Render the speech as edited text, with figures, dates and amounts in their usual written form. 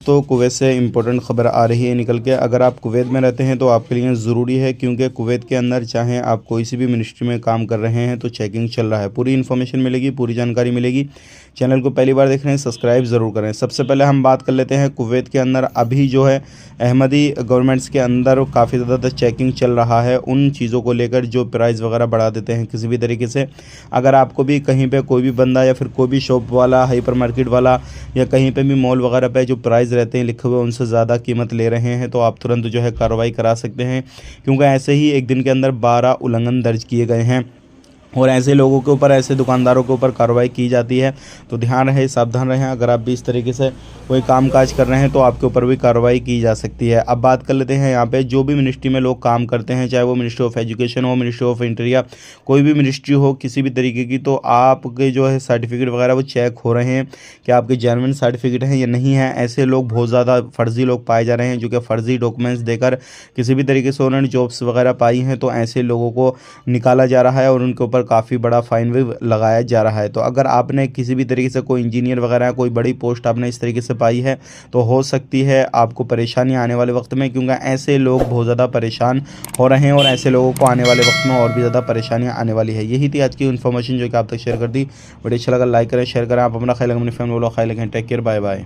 तो कुवैत से इम्पोर्टेंट ख़बर आ रही है निकल के। अगर आप कुवैत में रहते हैं तो आपके लिए ज़रूरी है, क्योंकि कुवैत के अंदर चाहे आप कोई सी भी मिनिस्ट्री में काम कर रहे हैं तो चेकिंग चल रहा है। पूरी इन्फॉर्मेशन मिलेगी, पूरी जानकारी मिलेगी। चैनल को पहली बार देख रहे हैं सब्सक्राइब ज़रूर करें। सबसे पहले हम बात कर लेते हैं कुवैत के अंदर अभी जो है अहमदी गवर्नमेंट्स के अंदर काफ़ी ज़्यादा चेकिंग चल रहा है उन चीज़ों को लेकर जो प्राइस वगैरह बढ़ा देते हैं किसी भी तरीके से। अगर आपको भी कहीं पे कोई भी बंदा या फिर कोई भी शॉप वाला, हाइपर मार्केट वाला या कहीं पे भी मॉल वगैरह पे जो प्राइस रहते हैं लिखे हुए उनसे ज़्यादा कीमत ले रहे हैं तो आप तुरंत जो है कार्रवाई करा सकते हैं, क्योंकि ऐसे ही एक दिन के अंदर 12 उल्लंघन दर्ज किए गए हैं और ऐसे लोगों के ऊपर, ऐसे दुकानदारों के ऊपर कार्रवाई की जाती है। तो ध्यान रहे, सावधान रहें। अगर आप भी इस तरीके से कोई कामकाज कर रहे हैं तो आपके ऊपर भी कार्रवाई की जा सकती है। अब बात कर लेते हैं यहाँ पे जो भी मिनिस्ट्री में लोग काम करते हैं, चाहे वो मिनिस्ट्री ऑफ एजुकेशन हो, मिनिस्ट्री ऑफ इंटीरियर, कोई भी मिनिस्ट्री हो किसी भी तरीके की, तो आपके जो है सर्टिफिकेट वगैरह वो चेक हो रहे हैं कि आपके जेन्युइन सर्टिफिकेट हैं या नहीं है। ऐसे लोग बहुत ज़्यादा फर्जी लोग पाए जा रहे हैं जो कि फ़र्ज़ी डॉक्यूमेंट्स देकर किसी भी तरीके से उन्होंने जॉब्स वगैरह पाई हैं, तो ऐसे लोगों को निकाला जा रहा है और उनके ऊपर काफ़ी बड़ा फाइन भी लगाया जा रहा है। तो अगर आपने किसी भी तरीके से कोई इंजीनियर वगैरह कोई बड़ी पोस्ट आपने इस तरीके से पाई है तो हो सकती है आपको परेशानी आने वाले वक्त में, क्योंकि ऐसे लोग बहुत ज़्यादा परेशान हो रहे हैं और ऐसे लोगों को आने वाले वक्त में और भी ज़्यादा परेशानियां आने वाली है। यही थी आज की इन्फॉर्मेशन जो कि आप तक शेयर कर दी। वीडियो अच्छा लगा लाइक करें, शेयर करें। आप अपना ख्याल अपनी फैमिली वालों ख्याल रखें। Take care, bye bye.